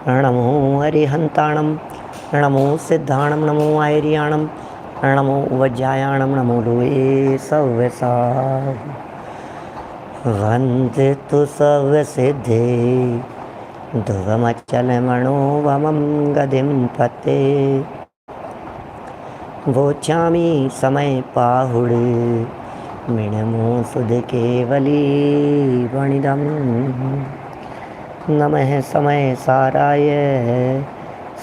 नमो अरिहंताणं नमो सिद्धाणं नमो आयर्याणं नमो वज्रायाणं नमो लोये सव्यसा वन्दितु सव्यसिद्धे ध्रुवमचलमणोवमं गदिं पते वोचामि समय पाहुड़े मिणमो सुध केवली वणिदम् नमः समय साराय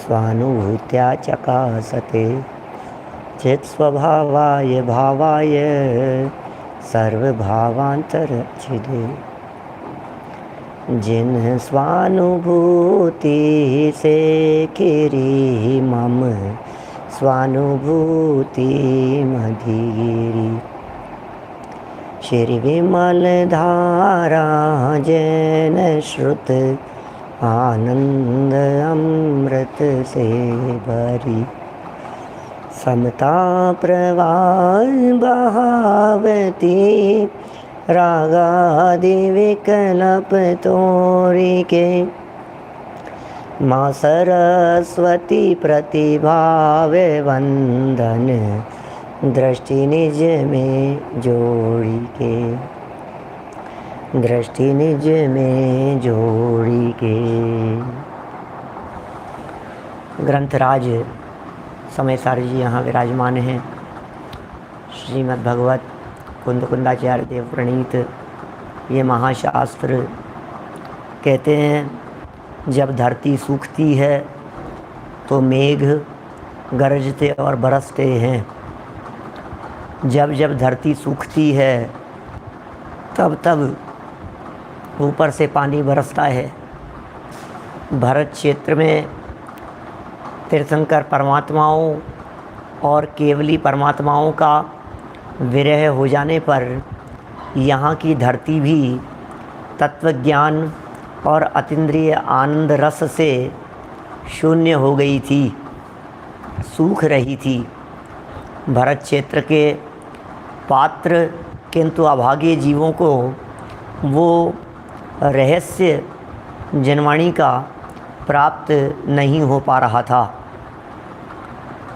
स्वानुभूत्या चकासते चित्स्वभावाय भावाय सर्वभावांतरच्छिदे जिन स्वानुभूति से खीरी मम स्वानुभूति मधीरी श्री विमल धारा जैन श्रुत आनंद अमृत से भरी समता प्रवाह बहावती रागादि विकल्प तोरी के माँ सरस्वती प्रतिभाव वंदन दृष्टि निज में जोड़ी के दृष्टि निज में जोड़ी के। ग्रंथराज समय सार जी यहाँ विराजमान हैं। श्रीमद् भगवत कुंद कुंदाचार्य देव प्रणीत ये महाशास्त्र कहते हैं, जब धरती सूखती है तो मेघ गरजते और बरसते हैं। जब जब धरती सूखती है तब तब ऊपर से पानी बरसता है। भरत क्षेत्र में तीर्थंकर परमात्माओं और केवली परमात्माओं का विरह हो जाने पर यहाँ की धरती भी तत्वज्ञान और अतीन्द्रिय आनंद रस से शून्य हो गई थी, सूख रही थी। भरत क्षेत्र के पात्र किंतु अभागे जीवों को वो रहस्य जनवाणी का प्राप्त नहीं हो पा रहा था।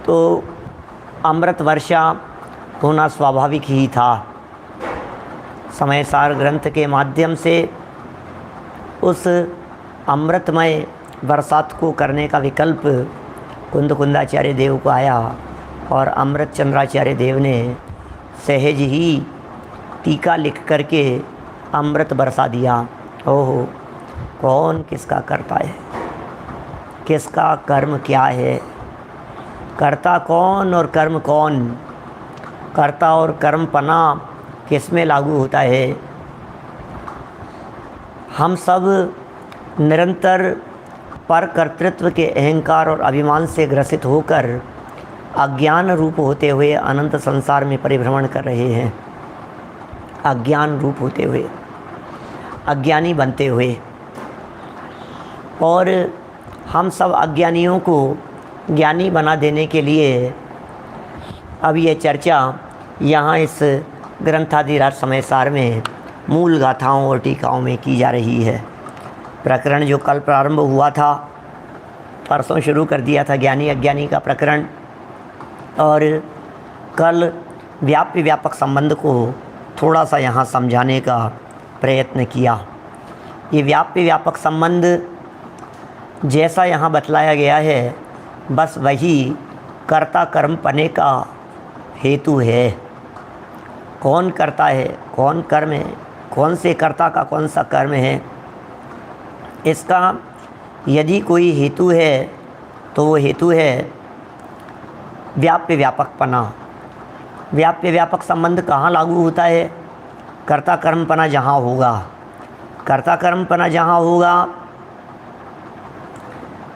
तो अमृत वर्षा होना स्वाभाविक ही था। समय सार ग्रंथ के माध्यम से उस अमृतमय बरसात को करने का विकल्प कुंद कुंदाचार्य देव को आया और अमृत चंद्राचार्य देव ने सहज ही टीका लिख करके अमृत बरसा दिया। ओहो, कौन किसका करता है, किसका कर्म क्या है, कर्ता कौन और कर्म कौन, कर्ता और कर्मपना किस में लागू होता है। हम सब निरंतर पर कर्तृत्व के अहंकार और अभिमान से ग्रसित होकर अज्ञान रूप होते हुए अनंत संसार में परिभ्रमण कर रहे हैं। अज्ञान रूप होते हुए, अज्ञानी बनते हुए, और हम सब अज्ञानियों को ज्ञानी बना देने के लिए अब ये चर्चा यहाँ इस ग्रंथाधिराज समय सार में मूल गाथाओं और टीकाओं में की जा रही है। प्रकरण जो कल प्रारंभ हुआ था, परसों शुरू कर दिया था ज्ञानी अज्ञानी का प्रकरण, और कल व्याप्य व्यापक संबंध को थोड़ा सा यहाँ समझाने का प्रयत्न किया। ये व्याप्य व्यापक संबंध जैसा यहाँ बतलाया गया है, बस वही कर्ता कर्म पने का हेतु है। कौन करता है, कौन कर्म है, कौन से कर्ता का कौन सा कर्म है, इसका यदि कोई हेतु है तो वो हेतु है व्याप्य व्यापकपना। व्याप्य व्यापक संबंध कहाँ लागू होता है? कर्ता कर्मपना जहाँ होगा, कर्ता कर्मपना जहाँ होगा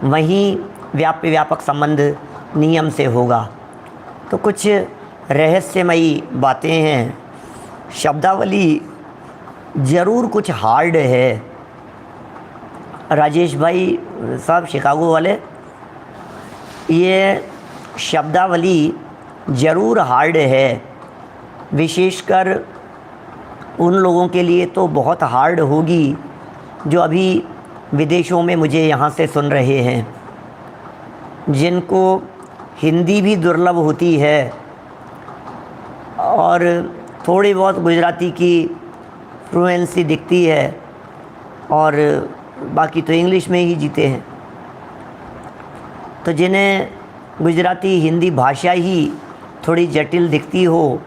वहीं व्याप्य व्यापक संबंध नियम से होगा। तो कुछ रहस्यमयी बातें हैं, शब्दावली ज़रूर कुछ हार्ड है। राजेश भाई साहब शिकागो वाले, ये शब्दावली ज़रूर हार्ड है, विशेषकर उन लोगों के लिए तो बहुत हार्ड होगी जो अभी विदेशों में मुझे यहाँ से सुन रहे हैं, जिनको हिंदी भी दुर्लभ होती है और थोड़ी बहुत गुजराती की फ्लुएंसी दिखती है और बाकी तो इंग्लिश में ही जीते हैं, तो जिन्हें गुजराती हिंदी भाषा ही थोड़ी जटिल दिखती हो,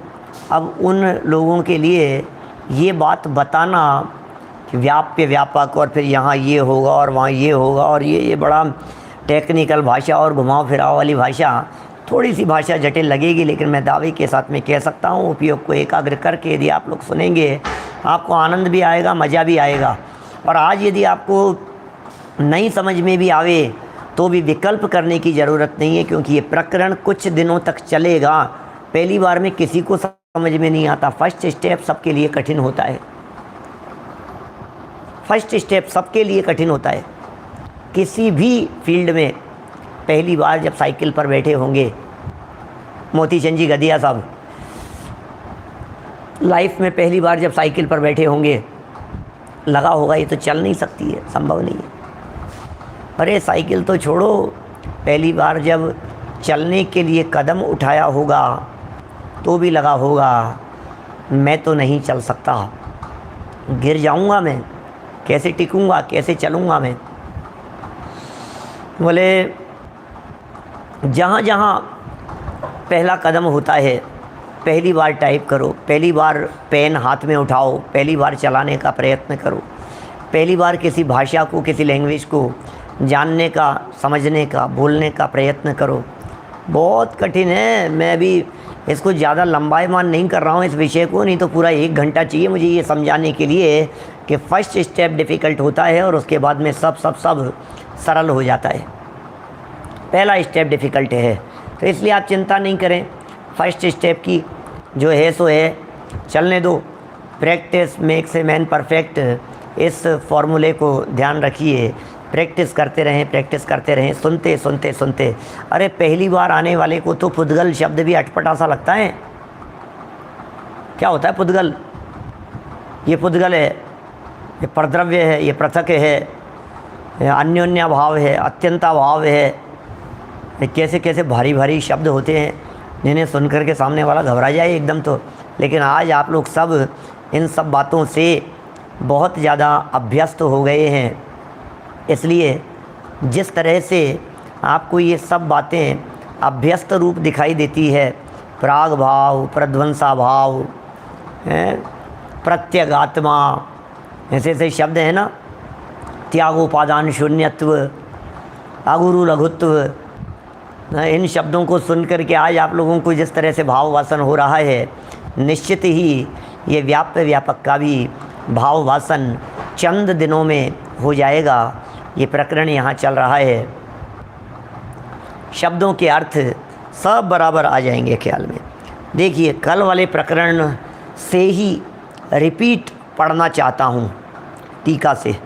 अब उन लोगों के लिए ये बात बताना कि व्याप्य व्यापक और फिर यहाँ ये होगा और वहाँ ये होगा और ये बड़ा टेक्निकल भाषा और घुमाव फिराव वाली भाषा, थोड़ी सी भाषा जटिल लगेगी, लेकिन मैं दावे के साथ में कह सकता हूँ उपयोग को एकाग्र करके यदि आप लोग सुनेंगे आपको आनंद भी आएगा, मज़ा भी आएगा। और आज यदि आपको नहीं समझ में भी आवे तो भी विकल्प करने की ज़रूरत नहीं है, क्योंकि ये प्रकरण कुछ दिनों तक चलेगा। पहली बार में किसी को समझ में नहीं आता। फर्स्ट स्टेप सबके लिए कठिन होता है, फर्स्ट स्टेप सबके लिए कठिन होता है। किसी भी फील्ड में पहली बार जब साइकिल पर बैठे होंगे, मोती चंद जी गदिया साहब लाइफ में पहली बार जब साइकिल पर बैठे होंगे, लगा होगा ये तो चल नहीं सकती है, संभव नहीं है। अरे साइकिल तो छोड़ो, पहली बार जब चलने के लिए कदम उठाया होगा तो भी लगा होगा मैं तो नहीं चल सकता, गिर जाऊंगा मैं, कैसे टिकूंगा, कैसे चलूंगा मैं। बोले जहाँ जहाँ पहला कदम होता है, पहली बार टाइप करो, पहली बार पेन हाथ में उठाओ, पहली बार चलाने का प्रयत्न करो, पहली बार किसी भाषा को, किसी लैंग्वेज को जानने का, समझने का, बोलने का प्रयत्न करो। बहुत कठिन है। मैं भी इसको ज़्यादा लंबाईमान नहीं कर रहा हूँ इस विषय को, नहीं तो पूरा 1 घंटा चाहिए मुझे ये समझाने के लिए कि फर्स्ट स्टेप डिफ़िकल्ट होता है और उसके बाद में सब सरल हो जाता है। पहला स्टेप डिफ़िकल्ट है, तो इसलिए आप चिंता नहीं करें। फर्स्ट स्टेप की जो है सो है, चलने दो। Practice makes a man perfect, इस फॉर्मूले को ध्यान रखिए। प्रैक्टिस करते रहें, प्रैक्टिस करते रहें, सुनते सुनते सुनते। अरे पहली बार आने वाले को तो पुद्गल शब्द भी अटपटा सा लगता है। क्या होता है पुद्गल? ये पुद्गल है, ये परद्रव्य है, ये पृथक है, ये अन्योन्या भाव है, अत्यंता भाव है। ये कैसे कैसे भारी भारी शब्द होते हैं जिन्हें सुनकर के सामने वाला घबरा जाए एकदम तो। लेकिन आज आप लोग सब इन सब बातों से बहुत ज़्यादा अभ्यस्त हो गए हैं, इसलिए जिस तरह से आपको ये सब बातें अभ्यस्त रूप दिखाई देती है, प्राग भाव, प्रध्वंसा भाव, प्रत्यगात्मा, ऐसे ऐसे शब्द हैं ना, त्यागोपादान शून्यत्व, अगुरु लघुत्व, इन शब्दों को सुन करके आज आप लोगों को जिस तरह से भाव वासन हो रहा है, निश्चित ही ये व्याप्य व्यापक का भी भाव वासन चंद दिनों में हो जाएगा। ये प्रकरण यहाँ चल रहा है, शब्दों के अर्थ सब बराबर आ जाएंगे ख्याल में। देखिए कल वाले प्रकरण से ही रिपीट पढ़ना चाहता हूँ, टीका से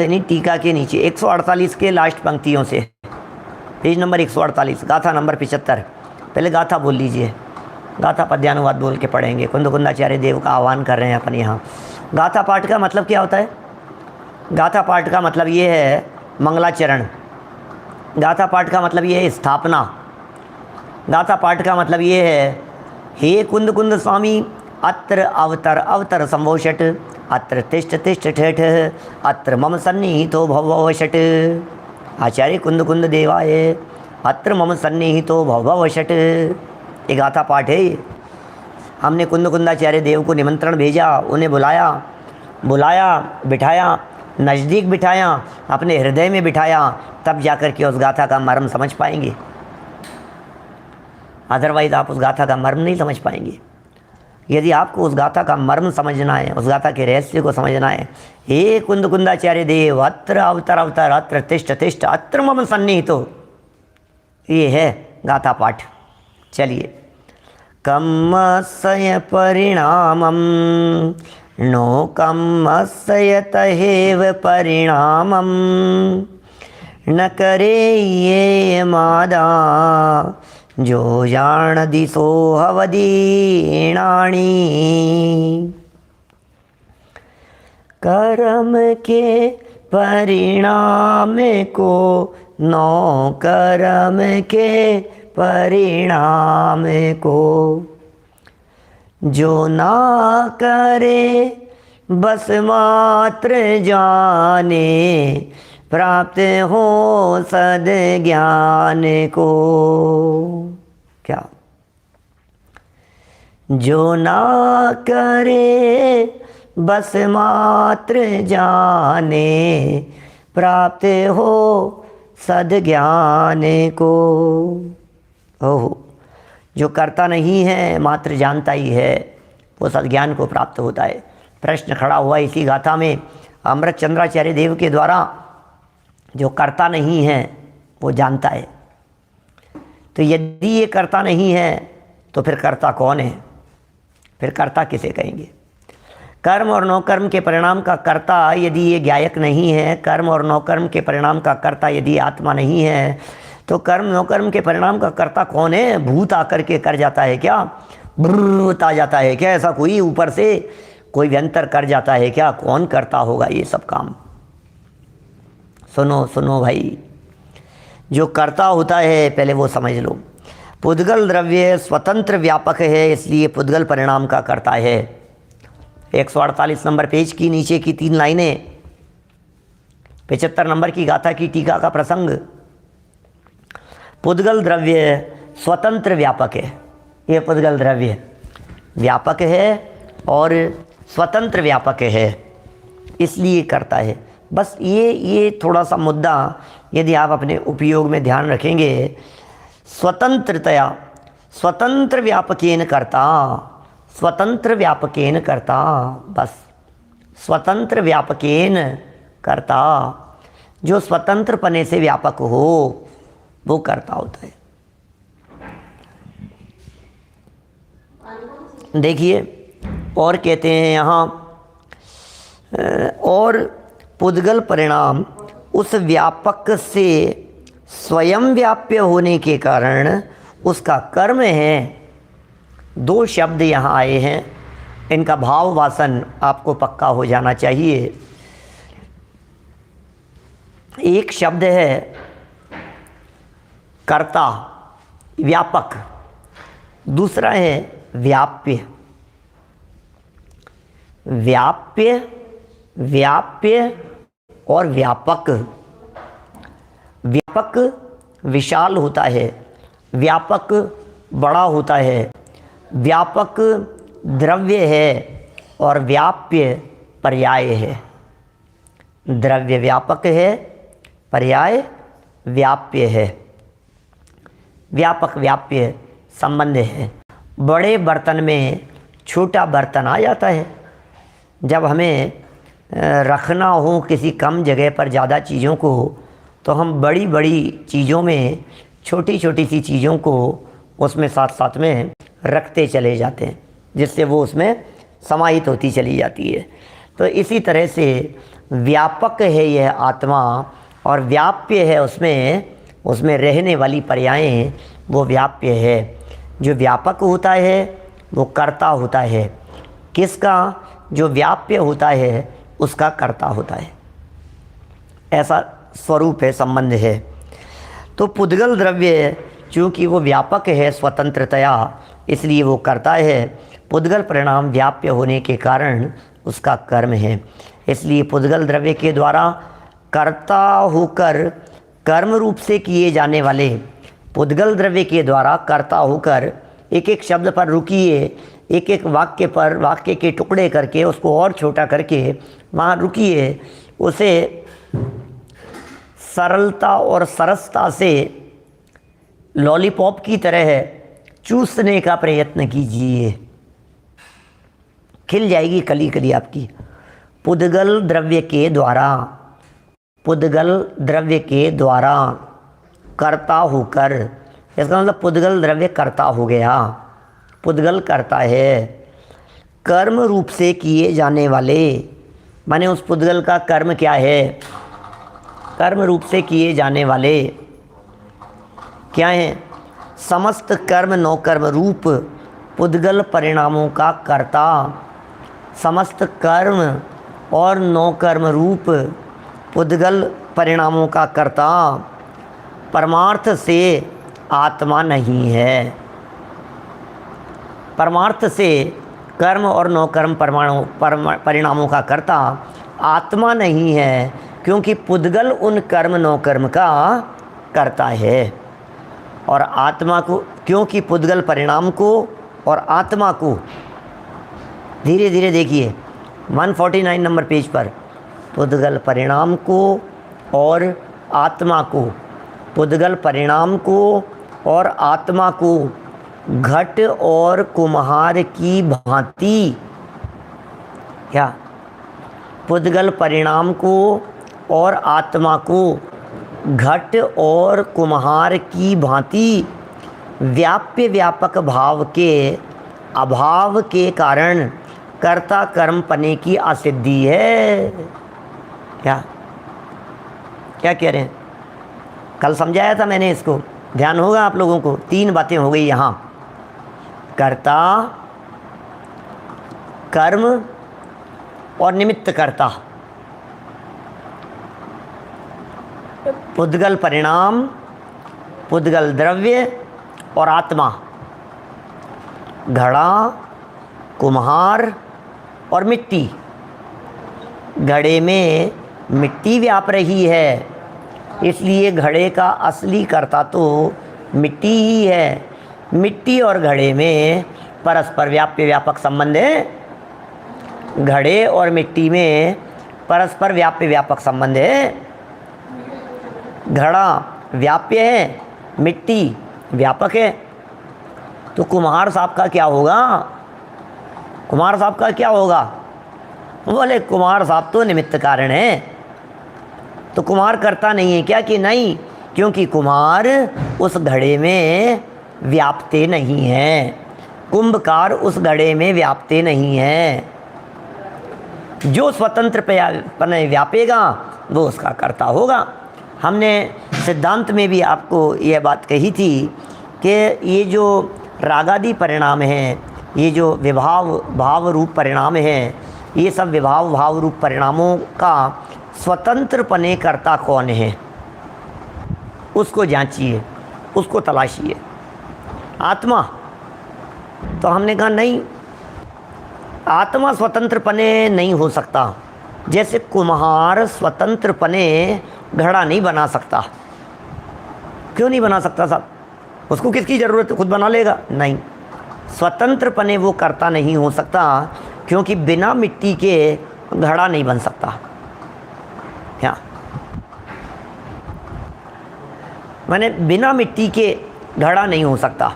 नहीं, टीका के नीचे 148 के लास्ट पंक्तियों से, पेज नंबर 148, गाथा नंबर 75। पहले गाथा बोल लीजिए, गाथा पद्यानुवाद बोल के पढ़ेंगे। कुंद कुंदाचार्य देव का आह्वान कर रहे हैं अपन यहाँ। गाथा पाठ का मतलब क्या होता है? गाथा पाठ का मतलब ये है मंगलाचरण। गाथा पाठ का मतलब ये है स्थापना। गाथा पाठ का मतलब ये है, हे कुंद कुंद स्वामी अत्र अवतर अवतर संभोषट, अत्र तिष्ठ तिष्ठ ठेठ, अत्र मम सन्निहितो भववशट। आचार्य कुंद कुंद देवाय अत्र मम सन्निहितो भववशट। ये गाथा पाठ है। हमने कुंद कुंदाचार्य देव को निमंत्रण भेजा, उन्हें बुलाया, बिठाया, नज़दीक बिठाया, अपने हृदय में बिठाया, तब जाकर के उस गाथा का मर्म समझ पाएंगे। अदरवाइज़ आप उस गाथा का मर्म नहीं समझ पाएंगे। यदि आपको उस गाथा का मर्म समझना है, उस गाथा के रहस्य को समझना है, हे कुंद कुंदाचार्य देव अत्र अवतर अवतर, अत्र तिष्ठ तिष्ठ, अत्र मम सन्निहितो, ये है गाथा पाठ। चलिए, कम्मस्य परिणामं नो कम्मस्य तहेव परिणामं, न करे ये मादा जो जान दिसो हवदीणाणी। कर्म के परिणाम को, नौ कर्म के परिणाम को। जो ना करे बस मात्र जाने, प्राप्त हो सद ज्ञान को। क्या? जो ना करे बस मात्र जाने, प्राप्त हो सद ज्ञान को। ओहो, जो करता नहीं है मात्र जानता ही है, वो सद्ज्ञान को प्राप्त होता है। प्रश्न खड़ा हुआ इसी गाथा में अमृत चंद्राचार्य देव के द्वारा, जो करता नहीं है वो जानता है। तो यदि ये करता नहीं है तो फिर करता कौन है? फिर करता किसे कहेंगे? कर्म और नौकर्म के परिणाम का कर्ता यदि ये ज्ञायक नहीं है, कर्म और नौकर्म के परिणाम का कर्ता यदि आत्मा नहीं है, तो कर्म नौकर्म के परिणाम का कर्ता कौन है? भूत आकर के कर जाता है क्या? भूत आ जाता है क्या? ऐसा कोई ऊपर से कोई व्यंतर कर जाता है क्या? कौन करता होगा ये सब काम? सुनो सुनो भाई, जो करता होता है पहले वो समझ लो। पुद्गल द्रव्य स्वतंत्र व्यापक है, इसलिए पुद्गल परिणाम का करता है। 148 नंबर पेज की नीचे की 3 लाइनें, 75 नंबर की गाथा की टीका का प्रसंग। पुद्गल द्रव्य स्वतंत्र व्यापक है। ये पुद्गल द्रव्य व्यापक है और स्वतंत्र व्यापक है, इसलिए करता है। बस ये थोड़ा सा मुद्दा यदि आप अपने उपयोग में ध्यान रखेंगे, स्वतंत्रतया स्वतंत्र व्यापकेन करता, स्वतंत्र व्यापकेन करता, बस स्वतंत्र व्यापकेन करता। जो स्वतंत्र पने से व्यापक हो वो करता होता है। देखिए और कहते हैं यहाँ, और पुद्गल परिणाम उस व्यापक से स्वयं व्याप्य होने के कारण उसका कर्म है। 2 शब्द यहाँ आए हैं, इनका भाव वासन आपको पक्का हो जाना चाहिए। एक शब्द है कर्ता, व्यापक, दूसरा है व्याप्य। व्याप्य, व्याप्य और व्यापक। व्यापक विशाल होता है, व्यापक बड़ा होता है, व्यापक द्रव्य है और व्याप्य पर्याय है। द्रव्य व्यापक है, पर्याय व्याप्य है। व्यापक व्याप्य संबंध है। बड़े बर्तन में छोटा बर्तन आ जाता है। जब हमें रखना हो किसी कम जगह पर ज़्यादा चीज़ों को, तो हम बड़ी बड़ी चीज़ों में छोटी छोटी सी चीज़ों को उसमें साथ साथ में रखते चले जाते हैं, जिससे वो उसमें समाहित होती चली जाती है। तो इसी तरह से व्यापक है यह आत्मा और व्याप्य है, उसमें रहने वाली पर्यायें, वो व्याप्य है। जो व्यापक होता है वो कर्ता होता है। किसका? जो व्याप्य होता है उसका कर्ता होता है। ऐसा स्वरूप है, संबंध है। तो पुद्गल द्रव्य चूँकि वो व्यापक है स्वतंत्रतया, इसलिए वो करता है। पुद्गल परिणाम व्याप्य होने के कारण उसका कर्म है, इसलिए पुद्गल द्रव्य के द्वारा कर्ता होकर कर्म रूप से किए जाने वाले, पुद्गल द्रव्य के द्वारा कर्ता होकर एक एक शब्द पर रुकिए, एक एक वाक्य पर वाक्य के टुकड़े करके उसको और छोटा करके वहाँ रुकिए, उसे सरलता और सरसता से लॉलीपॉप की तरह चूसने का प्रयत्न कीजिए, खिल जाएगी कली कली आपकी। पुद्गल द्रव्य के द्वारा, पुद्गल द्रव्य के द्वारा कर्ता होकर, इसका मतलब पुद्गल द्रव्य कर्ता हो गया। पुद्गल करता है कर्म रूप से किए जाने वाले, माने उस पुद्गल का कर्म क्या है? कर्म रूप से किए जाने वाले क्या हैं? समस्त कर्म नौकर्म रूप पुद्गल परिणामों का कर्ता, समस्त कर्म और नौकर्म रूप पुद्गल परिणामों का कर्ता परमार्थ से आत्मा नहीं है। परमार्थ से कर्म और नौकर्म परिणामों का कर्ता आत्मा नहीं है, क्योंकि पुद्गल उन कर्म नौकर्म का कर्ता है। और आत्मा को, क्योंकि पुद्गल परिणाम को और आत्मा को, धीरे धीरे देखिए 149 नंबर पेज पर, पुद्गल परिणाम को और आत्मा को, पुद्गल परिणाम को और आत्मा को घट और कुम्हार की भांति, क्या पुद्गल परिणाम को और आत्मा को घट और कुम्हार की भांति व्याप्य व्यापक भाव के अभाव के कारण कर्ता कर्म पने की असिद्धि है। क्या क्या कह रहे हैं? कल समझाया था मैंने इसको, ध्यान होगा आप लोगों को। 3 बातें हो गई यहाँ, कर्ता, कर्म और निमित्त कर्ता। पुद्गल परिणाम, पुद्गल द्रव्य और आत्मा, घड़ा, कुम्हार और मिट्टी। घड़े में मिट्टी व्याप रही है, इसलिए घड़े का असली कर्ता तो मिट्टी ही है। मिट्टी और घड़े में परस्पर व्याप्य व्यापक संबंध है। घड़े और मिट्टी में परस्पर व्याप्य व्यापक संबंध है। घड़ा व्याप्य है, मिट्टी व्यापक है। तो कुम्हार साहब का क्या होगा? कुम्हार साहब का क्या होगा? बोले कुम्हार साहब तो निमित्त कारण है। तो कुम्हार करता नहीं है क्या? कि नहीं, क्योंकि कुम्हार उस घड़े में व्यापते नहीं है, कुंभकार उस घड़े में व्यापते नहीं है। जो स्वतंत्र पने व्यापेगा वो उसका कर्ता होगा। हमने सिद्धांत में भी आपको यह बात कही थी कि ये जो रागादि परिणाम हैं, ये जो विभाव भाव रूप परिणाम हैं, ये सब विभाव भाव रूप परिणामों का स्वतंत्र पने कर्ता कौन है, उसको जांचिए, उसको तलाशिए। आत्मा। तो हमने कहा नहीं, आत्मा स्वतंत्र पने नहीं हो सकता। जैसे कुम्हार स्वतंत्र पने घड़ा नहीं बना सकता। क्यों नहीं बना सकता साहब? उसको किसकी ज़रूरत है? खुद बना लेगा? नहीं, स्वतंत्र पने वो करता नहीं हो सकता, क्योंकि बिना मिट्टी के घड़ा नहीं बन सकता। क्या माने? बिना मिट्टी के घड़ा नहीं हो सकता,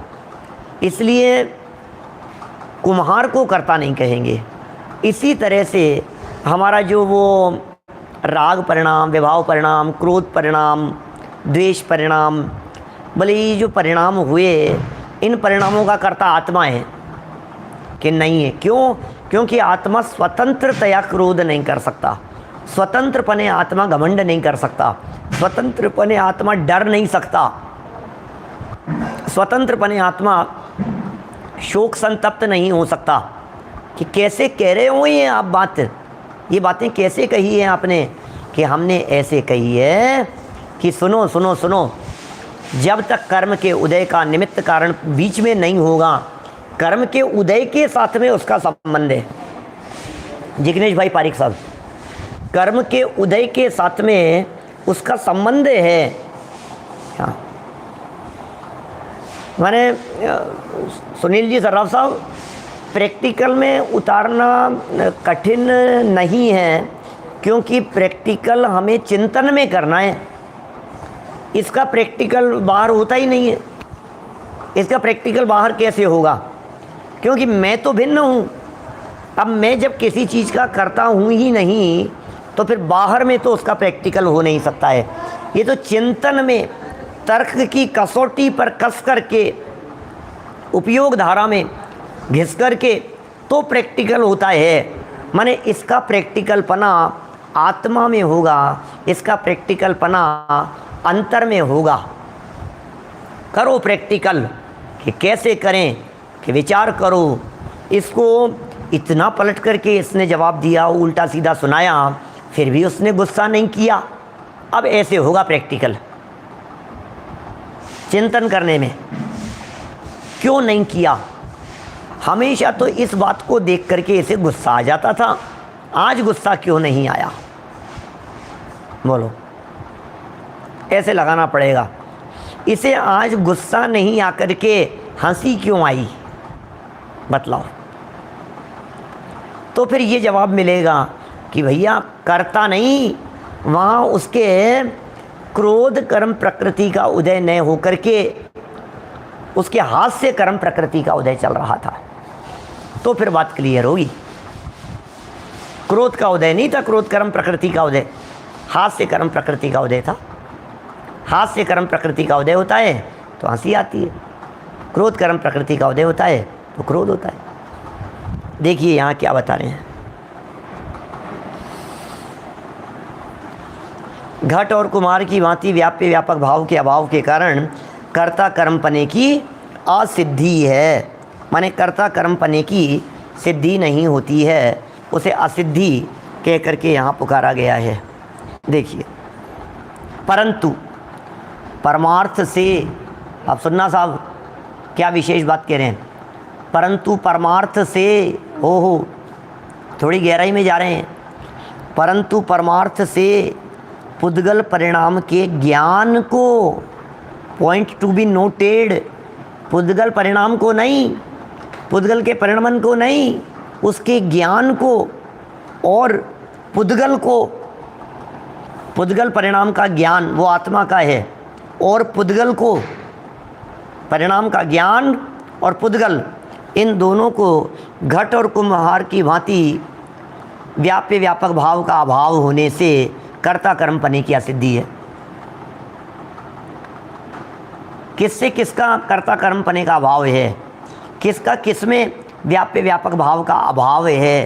इसलिए कुम्हार को कर्ता नहीं कहेंगे। इसी तरह से हमारा जो वो राग परिणाम, विभाव परिणाम, क्रोध परिणाम, द्वेष परिणाम, भले ये जो परिणाम हुए, इन परिणामों का कर्ता आत्मा है कि नहीं है? क्यों? क्योंकि आत्मा स्वतंत्रतया क्रोध नहीं कर सकता, स्वतंत्रपने आत्मा घमंड नहीं कर सकता, स्वतंत्रपने आत्मा डर नहीं सकता, स्वतंत्रपने आत्मा शोक संतप्त नहीं हो सकता। कि कैसे कह रहे हो ये आप बात, ये बातें कैसे कही है आपने? कि हमने ऐसे कही है कि सुनो सुनो सुनो, जब तक कर्म के उदय का निमित्त कारण बीच में नहीं होगा, कर्म के उदय के साथ में उसका संबंध है। जिग्नेश भाई पारिक साहब, कर्म के उदय के साथ में उसका संबंध है। हाँ, माने सुनील जी सर्राफ साहब, प्रैक्टिकल में उतारना कठिन नहीं है, क्योंकि प्रैक्टिकल हमें चिंतन में करना है। इसका प्रैक्टिकल बाहर होता ही नहीं है। इसका प्रैक्टिकल बाहर कैसे होगा? क्योंकि मैं तो भिन्न हूँ। अब मैं जब किसी चीज़ का करता हूँ ही नहीं, तो फिर बाहर में तो उसका प्रैक्टिकल हो नहीं सकता है। ये तो चिंतन में, तर्क की कसौटी पर कस करके, उपयोग धारा में घिस करके तो प्रैक्टिकल होता है। माने इसका प्रैक्टिकलपना आत्मा में होगा, इसका प्रैक्टिकलपना अंतर में होगा। करो प्रैक्टिकल, कि कैसे करें, कि विचार करो। इसको इतना पलट करके इसने जवाब दिया, उल्टा सीधा सुनाया, फिर भी उसने गुस्सा नहीं किया। अब ऐसे होगा प्रैक्टिकल चिंतन करने में, क्यों नहीं किया। हमेशा तो इस बात को देख करके इसे गुस्सा आ जाता था, आज गुस्सा क्यों नहीं आया? बोलो, ऐसे लगाना पड़ेगा। इसे आज गुस्सा नहीं आकर के हंसी क्यों आई, बतलाओ। तो फिर ये जवाब मिलेगा कि भैया करता नहीं, वहाँ उसके क्रोध कर्म प्रकृति का उदय न होकर के उसके हाथ से कर्म प्रकृति का उदय चल रहा था। तो फिर बात क्लियर होगी। क्रोध का उदय नहीं था, क्रोध कर्म प्रकृति का उदय, हाथ से कर्म प्रकृति का उदय था। हाथ से कर्म प्रकृति का उदय होता है तो हंसी आती है, क्रोध कर्म प्रकृति का उदय होता है तो क्रोध होता है। देखिए यहाँ क्या बता रहे हैं। घट और कुम्हार की भांति व्याप्य व्यापक भाव के अभाव के कारण कर्ता कर्म पने की असिद्धि है। माने कर्ता कर्म पने की सिद्धि नहीं होती है, उसे असिद्धि कह करके यहाँ पुकारा गया है। देखिए, परंतु परमार्थ से, अब सुनना साहब क्या विशेष बात कह रहे हैं। परंतु परमार्थ से, हो थोड़ी गहराई में जा रहे हैं। परंतु परमार्थ से पुद्गल परिणाम के ज्ञान को, पॉइंट टू बी नोटेड, पुद्गल परिणाम को नहीं, पुद्गल के परिणमन को नहीं, उसके ज्ञान को और पुद्गल को, पुद्गल परिणाम का ज्ञान वो आत्मा का है, और पुद्गल को, परिणाम का ज्ञान और पुद्गल, इन दोनों को घट और कुम्हार की भांति व्याप्य व्यापक भाव का अभाव होने से कर्ता कर्म पने की असिद्धि है। किससे किसका कर्ता कर्म पने का अभाव है, किसका किसमें व्याप्य व्यापक भाव का अभाव है।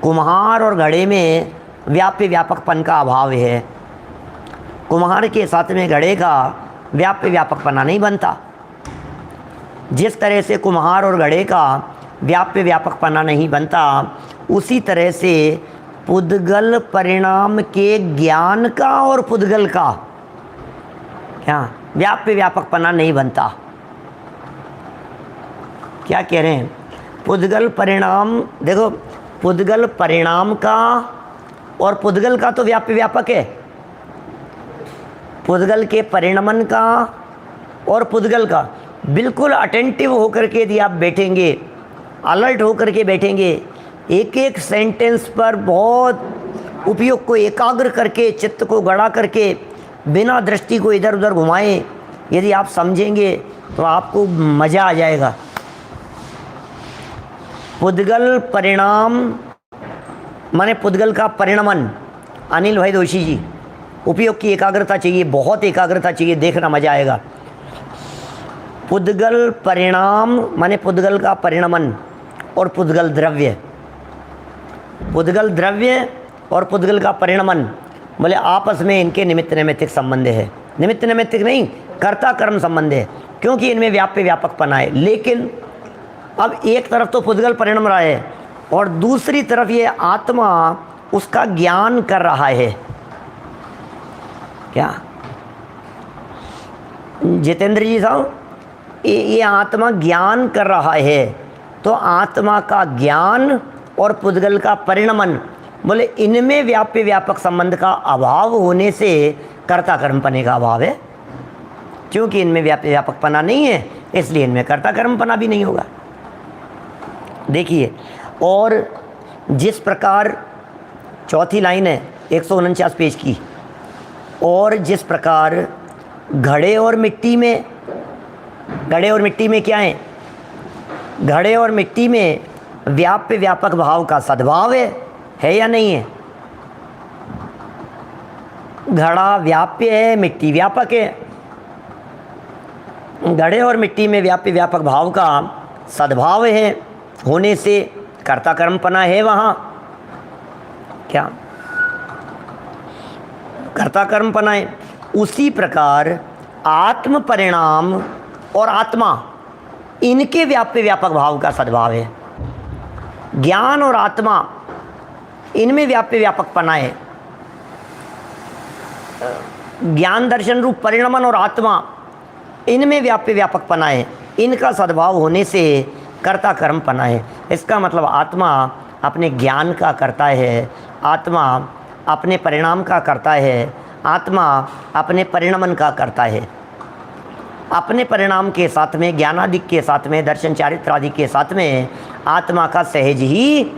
कुम्हार और घड़े में व्याप्य व्यापकपन का अभाव है। कुम्हार के साथ में घड़े का व्याप्य व्यापकपना नहीं बनता। जिस तरह से कुम्हार और घड़े का व्याप्य व्यापकपना नहीं बनता, उसी तरह से पुद्गल परिणाम के ज्ञान का और पुद्गल का क्या व्याप्य व्यापकपना नहीं बनता। क्या कह रहे हैं? पुद्गल परिणाम, देखो पुद्गल परिणाम का और पुद्गल का तो व्याप्य व्यापक है। पुद्गल के परिणमन का और पुद्गल का बिल्कुल अटेंटिव होकर के यदि आप बैठेंगे, अलर्ट होकर के बैठेंगे, एक एक सेंटेंस पर बहुत उपयोग को एकाग्र करके, चित्त को गड़ा करके, बिना दृष्टि को इधर उधर घुमाए यदि आप समझेंगे तो आपको मज़ा आ जाएगा। पुद्गल परिणाम माने पुद्गल का परिणमन। अनिल भाई दोषी जी, उपयोग की एकाग्रता चाहिए, बहुत एकाग्रता चाहिए, देखना मजा आएगा। पुद्गल परिणाम माने पुद्गल का परिणमन और पुद्गल द्रव्य, पुद्गल द्रव्य और पुद्गल का परिणमन, बोले आपस में इनके निमित्त नैमित्तिक संबंध है। निमित्त नैमित्तिक नहीं, कर्ता कर्म संबंध है, क्योंकि इनमें व्याप्य व्यापकपना है। लेकिन अब एक तरफ तो पुद्गल परिणम रहा है और दूसरी तरफ ये आत्मा उसका ज्ञान कर रहा है। क्या जितेंद्र जी साहब, ये आत्मा ज्ञान कर रहा है, तो आत्मा का ज्ञान और पुद्गल का परिणमन, बोले इनमें व्याप्य व्यापक संबंध का अभाव होने से कर्ता कर्मपने का अभाव है। क्योंकि इनमें व्याप्य व्यापकपना नहीं है, इसलिए इनमें कर्ता कर्मपना भी नहीं होगा। देखिए, और जिस प्रकार चौथी लाइन है 149 पेज की, और जिस प्रकार घड़े और मिट्टी में, घड़े और मिट्टी में क्या है? घड़े और मिट्टी में व्याप्य व्यापक भाव का सद्भाव है या नहीं है? घड़ा व्याप्य है, मिट्टी व्यापक है। घड़े और मिट्टी में व्याप्य व्यापक भाव का सद्भाव है, होने से कर्ता कर्मपना है वहाँ। क्या कर्ता कर्मपना है? उसी प्रकार आत्म परिणाम और आत्मा, इनके व्याप्य व्यापक भाव का सद्भाव है। ज्ञान और आत्मा इनमें व्याप्य व्यापकपना है। ज्ञान दर्शन रूप परिणमन और आत्मा, इनमें व्याप्य व्यापकपना है। इनका सद्भाव होने से कर्ता कर्मपना है। इसका मतलब आत्मा अपने ज्ञान का करता है, आत्मा अपने परिणाम का करता है, आत्मा अपने परिणमन का करता है। अपने परिणाम के साथ में, ज्ञानादि के साथ में, दर्शन चारित्र आदि के साथ में आत्मा का सहज ही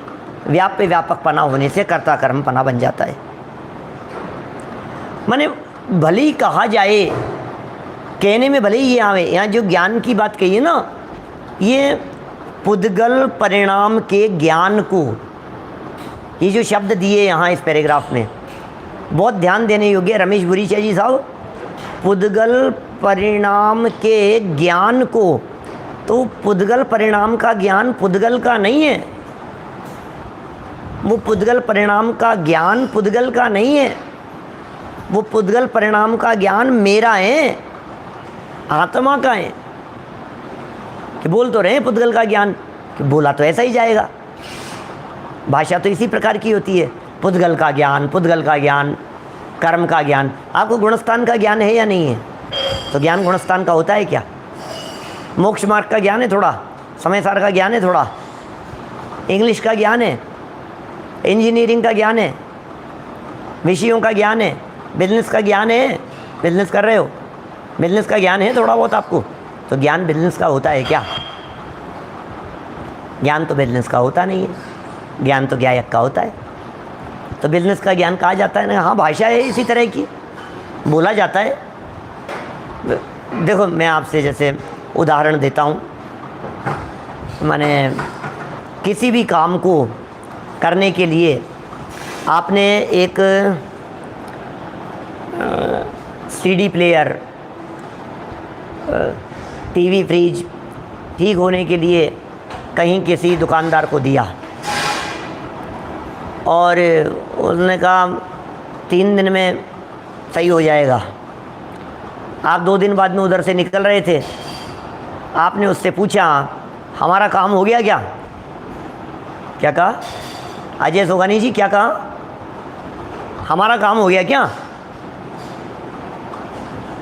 व्याप्य व्यापकपना होने से कर्ता कर्मपना बन जाता है। माने भले ही कहा जाए, कहने में भले ही ये आवे, यहाँ जो ज्ञान की बात कही है ना, ये पुद्गल परिणाम के ज्ञान को, ये जो शब्द दिए यहाँ इस पैराग्राफ में बहुत ध्यान देने योग्य। रमेश बुरीचा जी साहब, पुद्गल परिणाम के ज्ञान को, तो पुद्गल परिणाम का ज्ञान पुद्गल का नहीं है, वो पुद्गल परिणाम का ज्ञान पुद्गल का नहीं है, वो पुद्गल परिणाम का ज्ञान मेरा है, आत्मा का है। कि बोल तो रहे हैं पुद्गल का ज्ञान, कि बोला तो ऐसा ही जाएगा। भाषा तो इसी प्रकार की होती है, पुद्गल का ज्ञान, पुद्गल का ज्ञान, कर्म का ज्ञान। आपको गुणस्थान का ज्ञान है या नहीं है? तो ज्ञान गुणस्थान का होता है क्या? मोक्ष मार्ग का ज्ञान है थोड़ा, समय सार का ज्ञान है थोड़ा, इंग्लिश का ज्ञान है, इंजीनियरिंग का ज्ञान है, विषयों का ज्ञान है, बिजनेस का ज्ञान है, बिजनेस कर रहे हो, बिजनेस का ज्ञान है थोड़ा बहुत आपको, तो ज्ञान बिजनेस का होता है क्या? ज्ञान तो बिजनेस का होता नहीं है, ज्ञान तो ज्ञायक का होता है। तो बिजनेस का ज्ञान कहा जाता है ना, हाँ भाषा है इसी तरह की, बोला जाता है। देखो मैं आपसे जैसे उदाहरण देता हूँ, माने किसी भी काम को करने के लिए आपने एक सीडी प्लेयर, टीवी, फ्रिज ठीक होने के लिए कहीं किसी दुकानदार को दिया और उसने कहा 3 दिन में सही हो जाएगा। आप 2 दिन बाद में उधर से निकल रहे थे, आपने उससे पूछा हमारा काम हो गया क्या? क्या कहा? अजय सोगानी जी क्या कहा? हमारा काम हो गया क्या?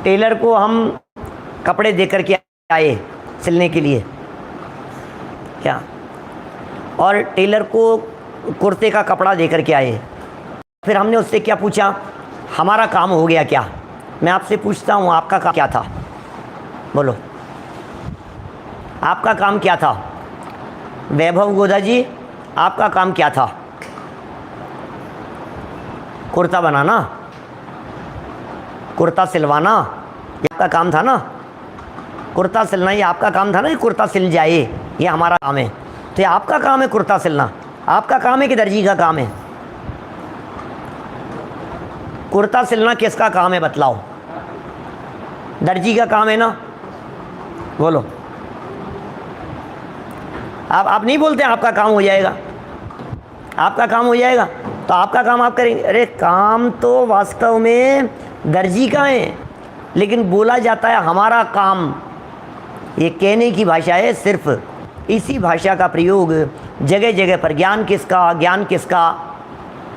टेलर को हम कपड़े देकर के आए सिलने के लिए क्या, और टेलर को कुर्ते का कपड़ा देकर के आए। फिर हमने उससे क्या पूछा? हमारा काम हो गया क्या? मैं आपसे पूछता हूँ, आपका काम क्या था? बोलो, आपका काम क्या था? वैभव गोदा जी, आपका काम क्या था? कुर्ता बनाना, कुर्ता सिलवाना, ये आपका काम था ना? कुर्ता सिलना ये आपका काम था ना, ये कुर्ता सिल जाए ये हमारा काम है। तो ये आपका काम है कुर्ता सिलना, आपका काम है कि दर्जी का काम है? कुर्ता सिलना किसका काम है बतलाओ? दर्जी का काम है ना? बोलो। आप नहीं बोलते आपका काम हो जाएगा, आपका काम हो जाएगा, तो आपका काम आप करेंगे। अरे काम तो वास्तव में दर्जी का है, लेकिन बोला जाता है हमारा काम। ये कहने की भाषा है सिर्फ, इसी भाषा का प्रयोग जगह जगह पर। ज्ञान किसका, ज्ञान किसका